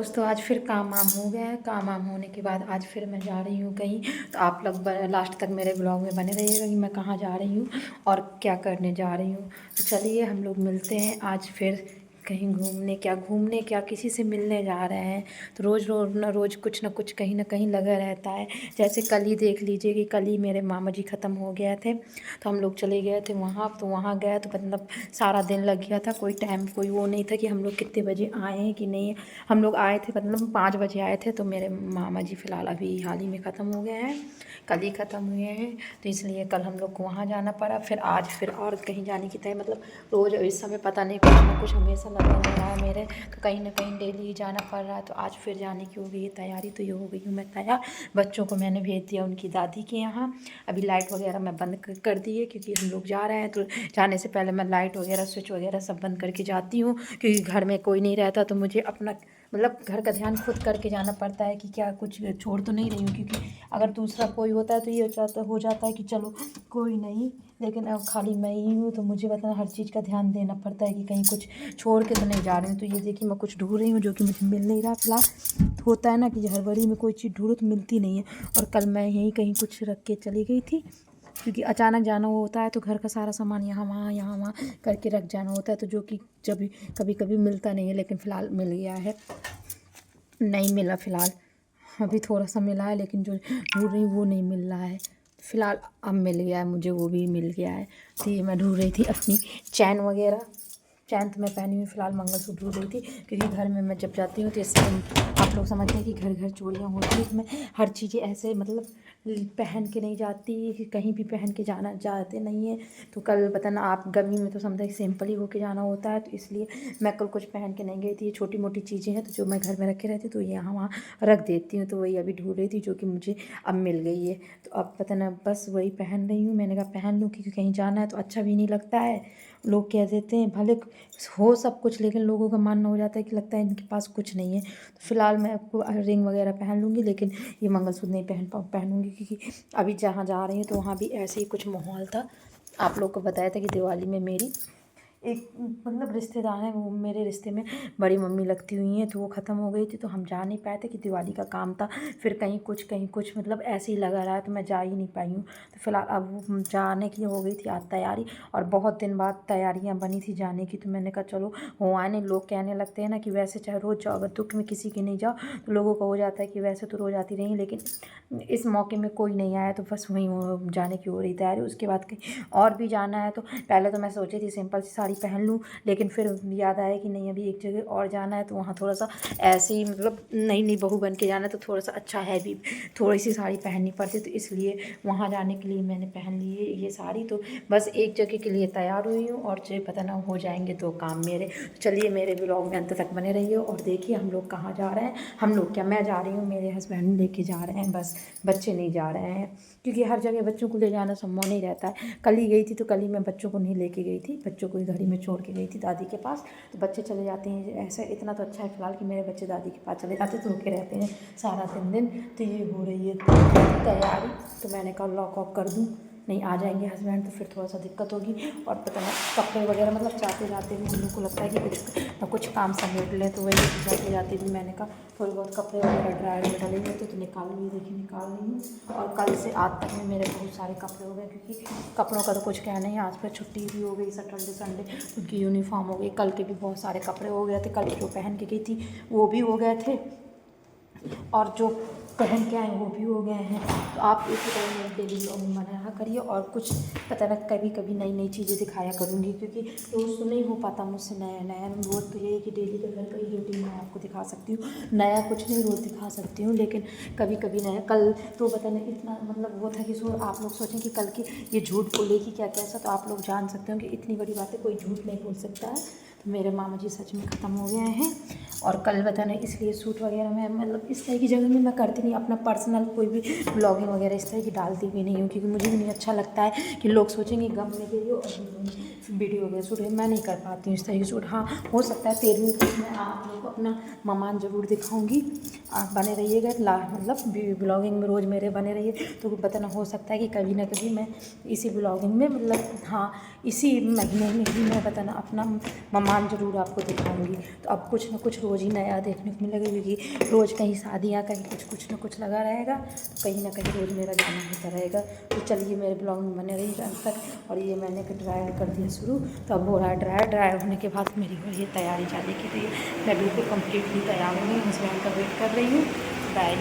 दोस्तों आज फिर काम वाम हो गया है। काम वाम होने के बाद आज फिर मैं जा रही हूँ कहीं। तो आप लोग लास्ट तक मेरे ब्लॉग में बने रहिएगा कि मैं कहाँ जा रही हूँ और क्या करने जा रही हूँ। तो चलिए हम लोग मिलते हैं आज फिर कहीं घूमने क्या किसी से मिलने जा रहे हैं। तो रोज़ कुछ ना कुछ कहीं ना कहीं लगा रहता है। जैसे कल ही देख लीजिए कि कल ही मेरे मामा जी ख़त्म हो गए थे, तो हम लोग चले गए थे वहाँ। तो वहाँ गए तो मतलब सारा दिन लग गया था, कोई टाइम कोई वो नहीं था कि हम लोग कितने बजे आए हैं कि नहीं। हम लोग आए थे मतलब 5 बजे आए थे। तो मेरे मामा जी फ़िलहाल अभी हाल ही में ख़त्म हो गए हैं, कल ही ख़त्म हुए हैं। तो इसलिए कल हम लोग को वहाँ जाना पड़ा। फिर आज फिर और कहीं जाने की तय मतलब रोज़ इस समय पता नहीं कुछ ना कुछ हमेशा लगा रहा है मेरे। तो कहीं ना कहीं डेली ही जाना पड़ रहा है। तो आज फिर जाने की हो गई है तैयारी। तो ये हो गई हूँ मैं तैयार। बच्चों को मैंने भेज दिया उनकी दादी के यहाँ। अभी लाइट वगैरह मैं बंद कर दी है क्योंकि हम लोग जा रहे हैं। तो जाने से पहले मैं लाइट वगैरह स्विच वगैरह सब बंद करके जाती हूँ, क्योंकि घर में कोई नहीं रहता। तो मुझे अपना मतलब घर का ध्यान खुद करके जाना पड़ता है कि क्या कुछ छोड़ तो नहीं रही हूँ। क्योंकि अगर दूसरा कोई होता है तो ये हो जाता है कि चलो कोई नहीं, लेकिन अब खाली मैं ही हूँ। तो मुझे बताना हर चीज़ का ध्यान देना पड़ता है कि कहीं कुछ छोड़ के तो नहीं जा रही हूँ। तो ये देखिए मैं कुछ ढूंढ रही हूँ जो कि मुझे मिल नहीं रहा फिलहाल। होता है ना कि हड़बड़ी में कोई चीज़ ढूंढो तो मिलती नहीं है। और कल मैं यहीं कहीं कुछ रख के चली गई थी, क्योंकि अचानक जाना होता है तो घर का सारा सामान यहाँ वहाँ करके रख जाना होता है। तो जो कि जब कभी कभी मिलता नहीं है, लेकिन फ़िलहाल मिल गया है। नहीं मिला फ़िलहाल, अभी थोड़ा सा मिला है, लेकिन जो ढूंढ रही हूँ वो नहीं मिल रहा है। फ़िलहाल अब मिल गया है मुझे, वो भी मिल गया है। तो ये मैं ढूंढ रही थी अपनी चैन वगैरह। चैन तो मैं पहनी हुई फ़िलहाल मंगलसूत्र ढूंढ रही थी, क्योंकि घर में मैं जब जाती हूँ तो इससे आप लोग समझते हैं कि घर घर चोरियाँ होती हैं। तो मैं हर चीज़ें ऐसे मतलब पहन के नहीं जाती कि कहीं भी पहन के जाना जाते नहीं है। तो कल पता ना आप गर्मी में तो समझे सिंपल ही होके जाना होता है। तो इसलिए मैं कल कुछ पहन के नहीं गई थी। ये छोटी मोटी चीज़ें हैं तो जो मैं घर में रखे रहती तो यहाँ वहाँ रख देती हूँ। तो वही अभी ढूंढ रही थी जो कि मुझे अब मिल गई है। तो अब पता ना बस वही पहन रही हूँ। मैंने कहा पहन लूँ, क्योंकि कहीं जाना है तो अच्छा भी नहीं लगता है। लोग कह देते हैं भले हो सब कुछ, लेकिन लोगों का मानना हो जाता है कि लगता है इनके पास कुछ नहीं है। तो फ़िलहाल मैं आपको रिंग वगैरह पहन लूँगी, लेकिन ये मंगलसूत्र नहीं पहनूँगी, क्योंकि अभी जहाँ जा रही हूँ तो वहाँ भी ऐसे ही कुछ माहौल था। आप लोग को बताया था कि दिवाली में मेरी एक मतलब रिश्तेदार हैं, वो मेरे रिश्ते में बड़ी मम्मी लगती हुई हैं। तो वो ख़त्म हो गई थी तो हम जा नहीं पाए थे कि दिवाली का काम था। फिर कहीं कुछ मतलब ऐसे ही लगा रहा है तो मैं जा ही नहीं पाई हूँ। तो फिलहाल अब जाने की हो गई थी आज तैयारी, और बहुत दिन बाद तैयारियाँ बनी थी जाने की। तो मैंने कहा चलो हो आने। लोग कहने लगते हैं ना कि वैसे चाहे रोज़ जाओ, अगर दुख में किसी के नहीं जाओ तो लोगों को हो जाता है कि वैसे तो रोज़ आती रही, लेकिन इस मौके में कोई नहीं आया तो बस वहीं जाने की हो रही तैयारी। उसके बाद कहीं और भी जाना है। तो पहले तो मैं सोची थी सिंपल सी साड़ी पहन लूँ, लेकिन फिर याद आया कि नहीं अभी एक जगह और जाना है। तो वहाँ थोड़ा सा ऐसे ही मतलब नई बहू बन के जाना है तो थोड़ा सा अच्छा है भी, थोड़ी सी साड़ी पहननी पड़ती। तो इसलिए वहाँ जाने के लिए मैंने पहन ली है ये साड़ी। तो बस एक जगह के लिए तैयार हुई हूँ और जो पता ना हो जाएंगे 2 काम मेरे। तो चलिए मेरे ब्लॉग में अंत तक बने रहिए और देखिए हम लोग कहाँ जा रहे हैं। हम लोग क्या, मैं जा रही हूँ, मेरे हस्बैंड लेके जा रहे हैं, बस बच्चे नहीं जा रहे हैं। क्योंकि हर जगह बच्चों को ले जाना संभव नहीं रहता है। कल ही गई थी तो कल ही मैं बच्चों को नहीं लेके गई थी, बच्चों को घड़ी में छोड़ के गई थी दादी के पास। तो बच्चे चले जाते हैं ऐसा, इतना तो अच्छा है फिलहाल कि मेरे बच्चे दादी के पास चले जाते तो रुके रहते हैं सारा दिन। तो ये हो रही है तैयारी। तो मैंने कहा लॉक ऑफ कर दूँ, नहीं आ जाएंगे हस्बैंड तो फिर थोड़ा सा दिक्कत होगी। और पता नहीं कपड़े वगैरह मतलब जाते जाते भी हम लोग को लगता है कि कुछ काम समेट लें। तो वही जाते जाते भी मैंने कहा थोड़े बहुत कपड़े वगैरह ड्रायर में डले हुए थे तो निकाल लिए, देखिए निकाल रही हूँ। और कल से आज तक में मेरे बहुत सारे कपड़े हो गए, क्योंकि कपड़ों का तो कुछ कहना ही। आज पर छुट्टी भी हो गई सैटरडे संडे, क्योंकि यूनिफॉर्म हो गई। कल के भी बहुत सारे कपड़े हो गए थे, कल जो पहन के गई थी वो भी हो गए थे, और जो पहन के आए वो भी हो गए हैं। तो आप इसी तरह मेरे डेली ब्लॉग में बना रहा करिए, और कुछ पता ना कभी कभी नई नई चीज़ें दिखाया करूँगी, क्योंकि रोज़ तो नहीं हो पाता मुझसे नया। रोज़ तो यही कि डेली का घर का ही रूटीन मैं आपको दिखा सकती हूँ, नया कुछ नहीं रोज़ दिखा सकती हूँ। लेकिन कभी कभी नया, कल तो पता नहीं इतना मतलब वो था कि आप लोग सोचें कि कल की ये झूठ बोलेगी क्या कैसा, तो आप लोग जान सकते हो कि इतनी बड़ी बातें कोई झूठ नहीं बोल सकता है। तो मेरे मामा जी सच में ख़त्म हो गए हैं। और कल पता नहीं इसलिए सूट वगैरह में मतलब इस तरह की जगह में मैं करती नहीं, अपना पर्सनल कोई भी ब्लॉगिंग वगैरह इस तरह की डालती भी नहीं हूँ, क्योंकि मुझे भी नहीं अच्छा लगता है कि लोग सोचेंगे गम में गई हो और वीडियो वगैरह शूट मैं नहीं कर पाती हूँ इस तरह की शूट। हाँ हो सकता है 13वीं तक मैं आप लोग को अपना ममान ज़रूर दिखाऊँगी। आप बने रहिएगा मतलब ब्लॉगिंग में रोज़ मेरे बने रहिए। तो पता ना हो सकता है कि कभी ना कभी मैं इसी ब्लॉगिंग में मतलब हाँ इसी महीने में ही मैं पता ना अपना ममान ज़रूर आपको दिखाऊँगी। तो अब कुछ ना कुछ रोज़ रोज़ ही नया देखने को मिलेगा, क्योंकि रोज़ कहीं शादियाँ कहीं कुछ न कुछ लगा रहेगा, तो कहीं ना कहीं रोज़ मेरा जाना होता रहेगा। तो चलिए मेरे ब्लॉग में बने रहिएगा अंत तक। और ये मैंने ड्रायर कर दिया शुरू, तो अब हो रहा है ड्रायर होने के बाद मेरी हो रही है तैयारी जाने की। तो ये मैं बिल्कुल कम्प्लीटली तैयार हो गई, हस्बैंड का वेट कर रही हूँ।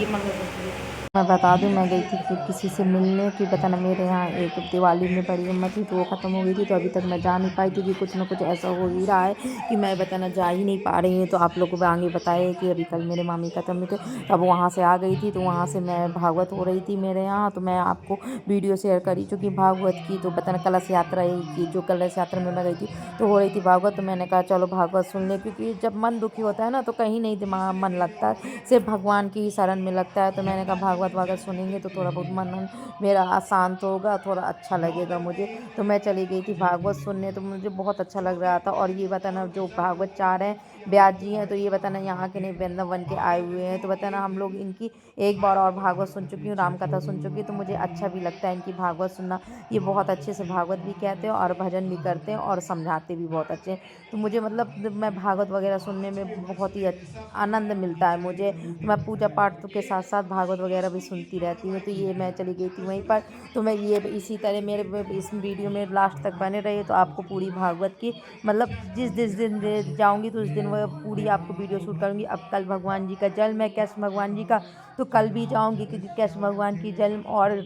ये मंगल मैं बता दूं, मैं गई थी फिर किसी से मिलने की, बताना मेरे यहाँ एक दिवाली में बड़ी उम्मत थी, तो वो ख़त्म हो गई थी, तो अभी तक मैं जा नहीं पाई, क्योंकि कुछ ना कुछ ऐसा हो ही रहा है कि मैं बताना जा ही नहीं पा रही हूँ। तो आप लोगों को आगे बताए कि अभी कल मेरे मामी ख़त्म हुए थे, तब वहाँ से आ गई थी, तो वहाँ से मैं भागवत हो रही थी मेरे यहाँ, तो मैं आपको वीडियो शेयर करी चूँकि भागवत की, तो बताना कलश यात्रा की, जो कलश यात्रा में मैं गई थी तो हो रही थी भागवत, तो मैंने कहा चलो भागवत सुन ले, क्योंकि जब मन दुखी होता है ना तो कहीं नहीं दिमाग मन लगता है, सिर्फ भगवान की ही शरण में लगता है। तो मैंने कहा भागवत वागवत सुनेंगे तो थोड़ा बहुत मन मेरा शांत होगा, थोड़ा अच्छा लगेगा मुझे। तो मैं चली गई थी भागवत सुनने, तो मुझे बहुत अच्छा लग रहा था। और ये बताना जो भागवत चार हैं ब्यास जी हैं, तो ये बताना यहाँ के नहीं वृंदावन के आए हुए हैं, तो बताना हम लोग इनकी एक बार और भागवत सुन चुकी हूँ, राम कथा सुन चुकी हूँ, तो मुझे अच्छा भी लगता है इनकी भागवत सुनना। ये बहुत अच्छे से भागवत भी कहते हैं और भजन भी करते हैं और समझाते भी बहुत अच्छे हैं। तो मुझे मतलब मैं भागवत वगैरह सुनने में बहुत ही आनंद मिलता है मुझे। तो मैं पूजा पाठ तो के साथ साथ भागवत वगैरह भी सुनती रहती हूँ। तो ये मैं चली गई थी वहीं पर, तो मैं ये इसी तरह मेरे इस वीडियो में लास्ट तक बने रहिए, तो आपको पूरी भागवत की मतलब जिस जिस दिन जाऊँगी तो उस दिन वह पूरी आपको वीडियो शूट करूँगी। अब कल भगवान जी का जन्म है, कृष्ण भगवान जी का, तो कल भी जाऊँगी, क्योंकि कृष्ण भगवान की जन्म और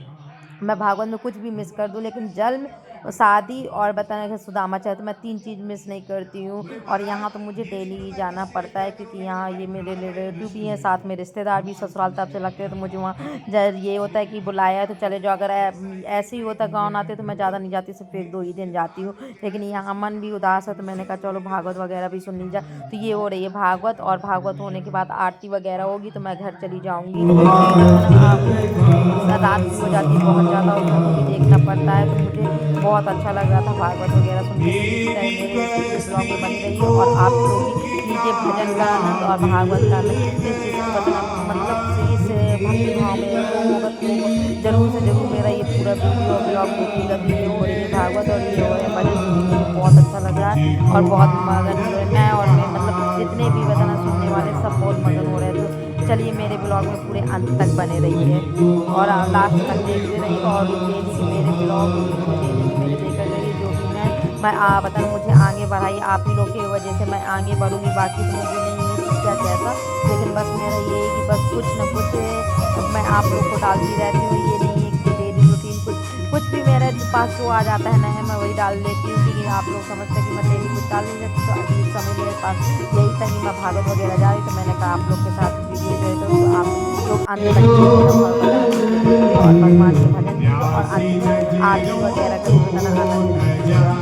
मैं भागवत में कुछ भी मिस कर दूँ, लेकिन जन्म, शादी और बताना कि सुदामा चाहे, तो मैं 3 चीज़ मिस नहीं करती हूँ। और यहाँ तो मुझे डेली ही जाना पड़ता है, क्योंकि यहाँ ये मेरे रिलेटिव भी हैं, साथ में रिश्तेदार भी ससुराल तरफ से लगते हैं, तो मुझे वहाँ ये होता है कि बुलाया है तो चले जाओ। अगर ऐसे ही होता गाँव आते तो मैं ज़्यादा नहीं जाती, सिर्फ 1-2 ही दिन जाती हूँ, लेकिन यहाँ मन भी उदास है, तो मैंने कहा चलो भागवत वगैरह भी सुन ली जाए। तो ये हो रही है भागवत, और भागवत होने के बाद आरती वगैरह होगी तो मैं घर चली जाऊँगी। रात भी हो जाती है बहुत ज़्यादा, उसमें वो भी देखना पड़ता है। तो मुझे बहुत अच्छा लग रहा था भागवत वगैरह सुन के। इसी तरह मेरे इस ब्लॉग में बनी रही और आप लोग भी लीजिए भजन का आनंद और भागवत का आनंद। जिसको मतलब इस भक्ति भाव में वो होगा तो वो जरूर से जरूर मेरा ये पूरा वीडियो ब्लॉग देखिएगा। तो ये हो रही है भागवत और ये हो रहे हैं भजन, जो कि मुझे बहुत अच्छा लग रहा है और बहुत मगन हो रहे हैं मैं, और मैं मतलब जितने भी बताना सुनने वाले सब बहुत मगन हो रहे हैं। तो चलिए मेरे ब्लॉग में पूरे अंत तक बने रहिए और लास्ट तक देखते रहिएगा। और डेली के मेरे ब्लॉग डेली के मेरे देखते रहिए, जो भी मैं बताना मुझे आगे बढ़ाइए, आप ही लोग की वजह से मैं आगे बढ़ूँगी। बाकी तो मुझे नहीं है कि क्या कैसा, लेकिन बस मेरा ये है कि बस कुछ न कुछ मैं आप लोग को डालती रहती हूँ। ये नहीं है कि डेली रूटीन कुछ भी मेरे पास जो आ जाता है नया मैं वही डाल देती हूँ, क्योंकि आप लोग समझते हैं कि मैं डेली कुछ डाल नहीं सकती। तो अभी इस समय मेरे पास यही था कि मैं भागवत वगैरह जा रही, तो मैंने कहा आप लोग के साथ वीडियो शेयर करूँ। तो आप लोग अंत तक देखिए और भगवान के भजन कीजिए और अंत में आरती वगैरह का भी बताना आनंद लीजिएगा।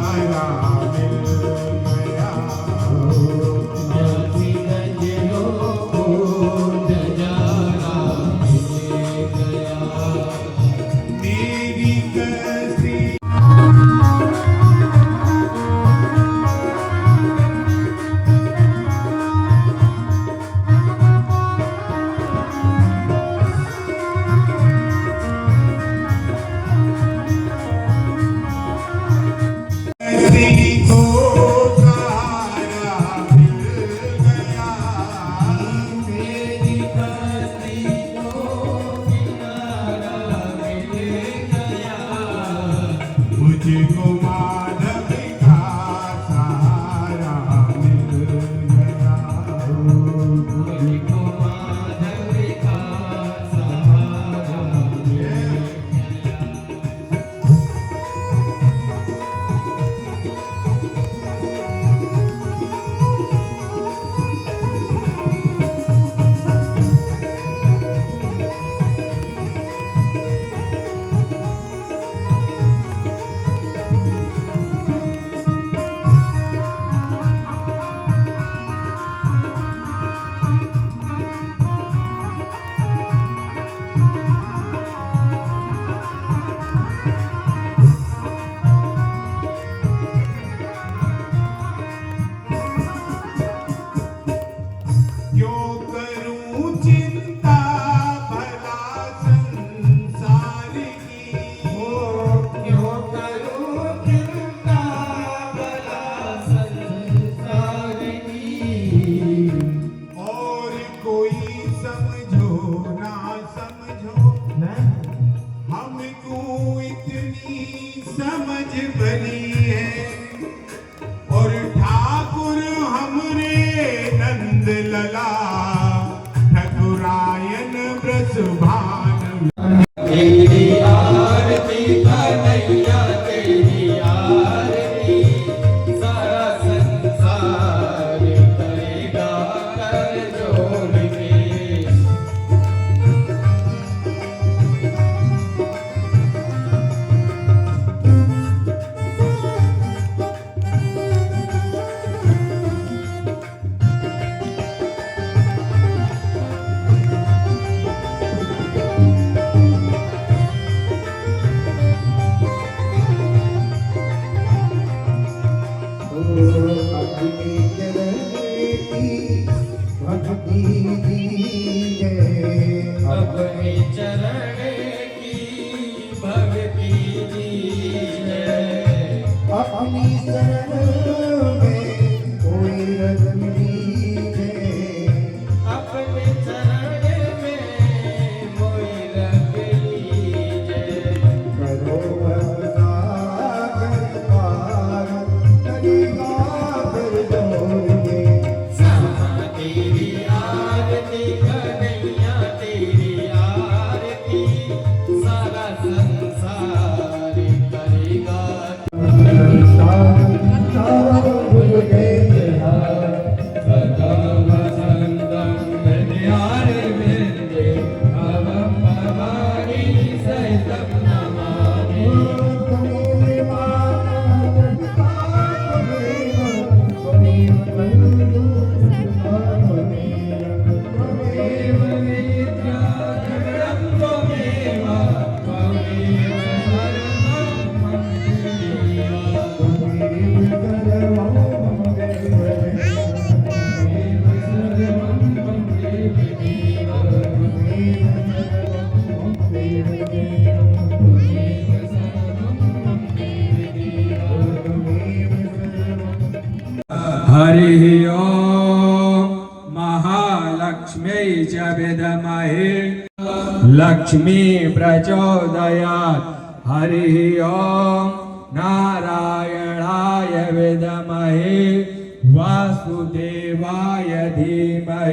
अपने चरण की भक्ति दीजिए। अपनी शरण में कोई रग लीजिए। अपने चरण में मोहि रख लीजिए। करो वरदान पार, करिया कर दोगे। समा तेरी आरती कन्हैया तेरी आरती, सारा संसार करेगा। हरि ओम महालक्ष्म्यै च विद्महे लक्ष्मी प्रचोदयात्। हरि ओम नारायणाय विद्महे वासुदेवाय धीमहि।